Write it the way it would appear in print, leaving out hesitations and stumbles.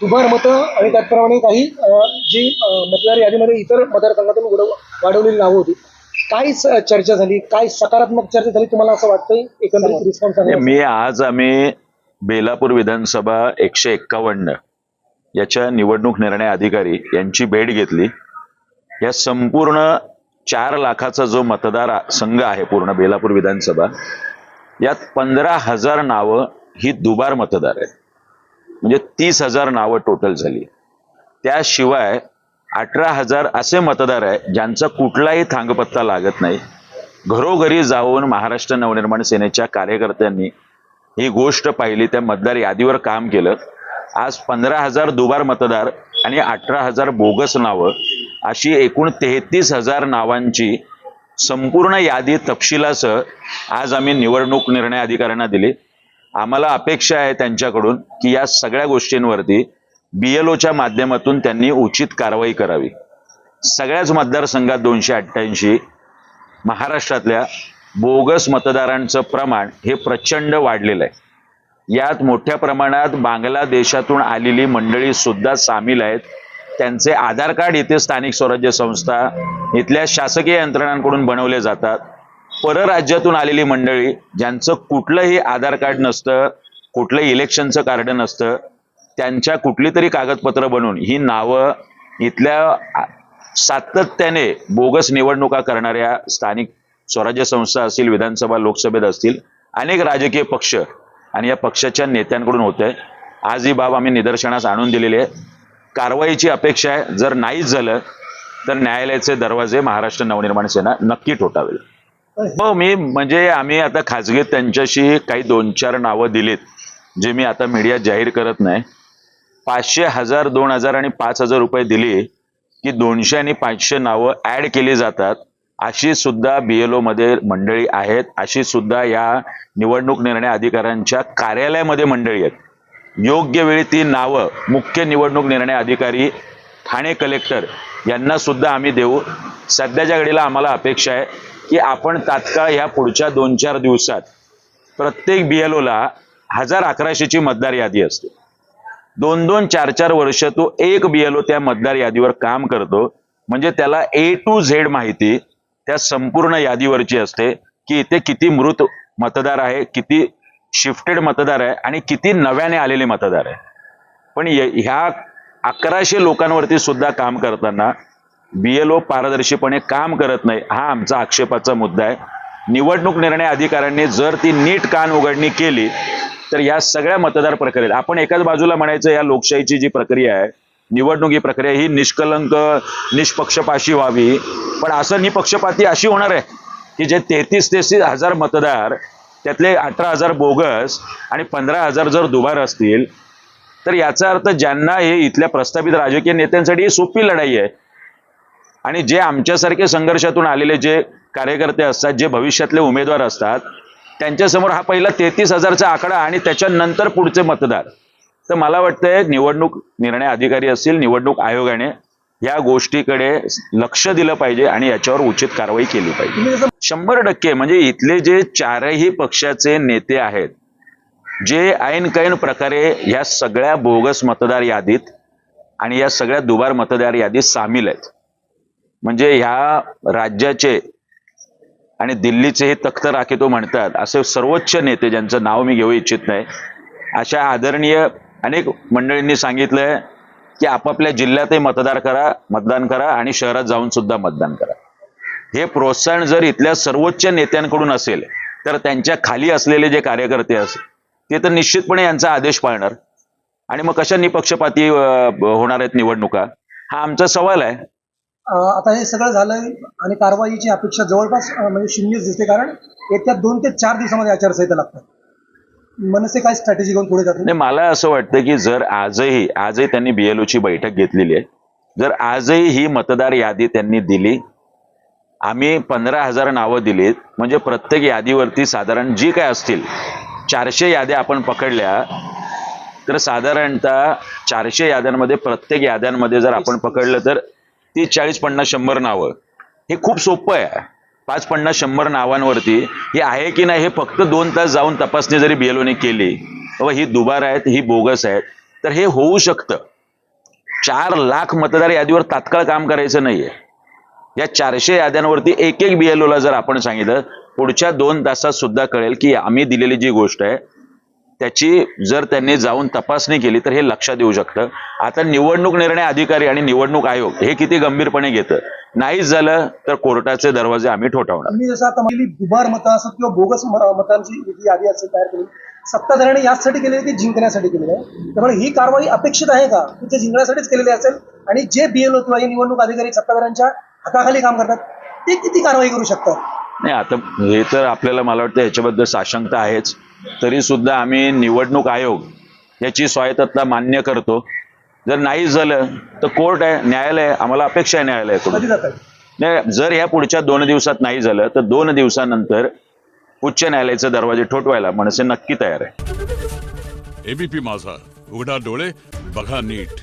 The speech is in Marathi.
दुबार मतं आणि त्याचप्रमाणे काही जी मतदार यादीमध्ये इतर मतदारसंघातून वाढवलेली नावं होती. काय चर्चा झाली, काय सकारात्मक चर्चा झाली तुम्हाला असं वाटतंय एकंदरीत रिस्पॉन्स नाही, आला? आम्ही बेलापूर विधानसभा 151 याच्या निवडणूक निर्णय अधिकारी यांची भेट घेतली. या संपूर्ण 4 लाखाचा जो मतदार संघ आहे पूर्ण बेलापूर विधानसभा, यात 15,000 नावं ही दुबार मतदार आहेत. म्हणजे 30,000 नावं टोटल झाली. त्याशिवाय 18,000 असे मतदार आहे ज्यांचा कुठलाही थांगपत्ता लागत नाही. घरोघरी जाऊन महाराष्ट्र नवनिर्माण सेनेच्या कार्यकर्त्यांनी ही गोष्ट पाहिली, त्या मतदार यादीवर काम केलं. आज 15,000 दुबार मतदार आणि 18,000 बोगस नावं अशी एकूण 33,000 नावांची संपूर्ण यादी तपशिलासह आज आम्ही निवडणूक निर्णय अधिकाऱ्यांना दिली. आम्हाला अपेक्षा आहे त्यांच्याकडून की या सगळ्या गोष्टींवरती BLOच्या माध्यमातून त्यांनी उचित कारवाई करावी. सगळ्याच मतदारसंघात 288 महाराष्ट्रातल्या बोगस मतदारांचं प्रमाण हे प्रचंड वाढलेलं आहे. यात मोठ्या प्रमाणात बांगलादेशातून आलेली मंडळी सुद्धा सामील आहेत. त्यांचे आधार कार्ड इथे स्थानिक स्वराज्य संस्था इथल्या शासकीय यंत्रणांकडून बनवले जातात. परराज्यातून आलेली मंडळी ज्यांचं कुठलंही आधार कार्ड नसतं, कुठलंही इलेक्शनचं कार्ड नसतं, त्यांच्या कुठली तरी कागदपत्र बनवून ही नावं इथल्या सातत्याने बोगस निवडणुका करणाऱ्या स्थानिक स्वराज्य संस्था असतील, विधानसभा लोकसभेत असतील, अनेक राजकीय पक्ष आणि या पक्षाच्या नेत्यांकडून होतंय. आज ही बाब आम्ही निदर्शनास आणून दिलेली आहे. कारवाईची अपेक्षा आहे. जर नाहीच झालं तर न्यायालयाचे दरवाजे महाराष्ट्र नवनिर्माण सेना नक्की ठोठावेल. हो, आम्ही आता खाजगीत त्यांच्याशी काही 2-4 नावं दिलीत, जे मी आता मीडियात जाहीर करत नाही. 500, 1000, 2000 आणि 5000 रुपये दिली की 200 आणि 500 नावं ऍड केली जातात. अशी सुद्धा BLO मध्ये मंडळी आहेत. अशी सुद्धा या निवडणूक निर्णय अधिकाऱ्यांच्या कार्यालयामध्ये मंडळी आहेत. योग्य वेळी ती नावं मुख्य निवडणूक निर्णय अधिकारी, ठाणे कलेक्टर यांना सुद्धा आम्ही देऊ. सध्याच्या घडीला आम्हाला अपेक्षा आहे की आपण तात्काळ ह्या पुढच्या 2-4 दिवसात प्रत्येक BLOला 1000-1100ची मतदार यादी असते. 2-2, 4-4 वर्ष तो एक BLO त्या मतदार यादीवर काम करतो. म्हणजे त्याला A to Z माहिती त्या संपूर्ण यादीवरची असते की इथे किती मृत मतदार आहे, किती शिफ्टेड मतदार आहे आणि किती नव्याने आलेले मतदार आहे. पण ह्या 1100 लोकांवरती सुद्धा काम करताना BLO पारदर्शीपणे काम करत नाही, हा आमचा आक्षेपाचा मुद्दा आहे. निवडणूक निर्णय अधिकाऱ्यांनी जर ती नीट कान उघडणी केली तर या सगळ्या मतदार प्रक्रियेत आपण एकाच बाजूला म्हणायचं या लोकशाहीची जी प्रक्रिया आहे, निवडणूक ही प्रक्रिया ही निष्कलंक निष्पक्षपाती व्हावी. पण असं निपक्षपाती अशी होणार आहे की जे 33,000 मतदार त्यातले 18,000 बोगस आणि 15,000 जर दुबार असतील तर याचा अर्थ ज्यांना हे इथल्या प्रस्थापित राजकीय नेत्यांसाठी ही सोपी लढाई आहे. आणि जे आमच्यासारखे संघर्षातून आलेले जे कार्यकर्ते असतात, जे भविष्यातले उमेदवार असतात, त्यांच्यासमोर हा पहिला 33,000चा आकडा आणि त्याच्यानंतर पुढचे मतदार. तर मला वाटतंय निवडणूक निर्णय अधिकारी असतील, निवडणूक आयोगाने या गोष्टीकडे लक्ष दिलं पाहिजे आणि याच्यावर उचित कारवाई केली पाहिजे. 100% म्हणजे इथले जे 4ही पक्षाचे नेते आहेत, जे ऐन प्रकारे या सगळ्या बोगस मतदार यादीत आणि या सगळ्या दुबार मतदार यादीत सामील आहेत. म्हणजे ह्या राज्याचे आणि दिल्लीचे हे तख्त राखीतो म्हणतात असे सर्वोच्च नेते, ज्यांचं नाव मी घेऊ इच्छित नाही, अशा आदरणीय अनेक मंडळींनी सांगितलंय की आपापल्या जिल्ह्यातही मतदान करा आणि शहरात जाऊन सुद्धा मतदान करा. हे प्रोत्साहन जर इथल्या सर्वोच्च नेत्यांकडून असेल तर त्यांच्या खाली असलेले जे कार्यकर्ते असतील ते तर निश्चितपणे यांचा आदेश पाळणार. आणि मग कशा निपक्षपाती होणार आहेत निवडणुका, हा आमचा सवाल आहे. आता हे सगळं झालंय आणि कारवाईची अपेक्षा जवळपास म्हणजे शून्यच दिसते, कारण येत्या 2 ते 4 दिवसामध्ये आचारसंहिता लागतात. मनसे काय स्ट्रॅटेजी घेऊन पुढे जाते? नाही, मला असं वाटतं की जर आजही त्यांनी BLOची बैठक घेतलेली आहे, जर आजही ही मतदार यादी त्यांनी दिली, आम्ही 15,000 नावं दिलीत, म्हणजे प्रत्येक यादीवरती साधारण जी काय असतील 400 याद्या आपण पकडल्या तर साधारणतः 400 याद्यांमध्ये प्रत्येक याद्यांमध्ये जर आपण पकडलं तर ती 40-50-100 नावं. हे खूप सोपं आहे. 5-50-100 नावांवरती हे आहे की नाही हे फक्त 2 तास जाऊन तपासणी जरी BLOने केली, बाबा ही दुबार आहेत, ही बोगस आहेत, तर हे होऊ शकतं. 4 लाख मतदार यादीवर तात्काळ काम करायचं नाहीये. या 400 याद्यांवरती एक एक BLO ला जर आपण सांगितलं पुढच्या 2 तासात सुद्धा कळेल की आम्ही दिलेली जी गोष्ट आहे त्याची जर त्यांनी जाऊन तपासणी केली तर हे लक्षात येऊ शकतं. आता निवडणूक निर्णय अधिकारी आणि निवडणूक आयोग हे किती गंभीरपणे घेतं. नाहीच झालं तर कोर्टाचे दरवाजे आम्ही ठोठावणार. तुम्ही जसं आता म्हणली दुबार मतं असत किंवा बोगस मतांची जी यादी असेल तयार केली, सत्ताधाऱ्यांनी याचसाठी केलेली ती जिंकण्यासाठी केलेली आहे. त्यामुळे ही कारवाई अपेक्षित आहे का की ते जिंकण्यासाठीच केलेली असेल आणि जे BLO किंवा हे निवडणूक अधिकारी सत्ताधाऱ्यांच्या हाताखाली काम करतात ते किती कारवाई करू शकतात? नाही, आता हे तर आपल्याला मला वाटतं याच्याबद्दल साशंकता आहेच. तरी सुद्धा आम्ही निवडणूक आयोग याची स्वायत्तता मान्य करतो. जर नाही झालं तर कोर्ट आहे, न्यायालय, आम्हाला अपेक्षा आहे न्यायालयाकडून. कधी जातात? नाही, जर या पुढच्या 2 दिवसात नाही झालं तर 2 दिवसानंतर उच्च न्यायालयाचे दरवाजे ठोठवायला मनसे नक्की तयार आहे. ABP माझा, उघडा डोळे बघा नीट.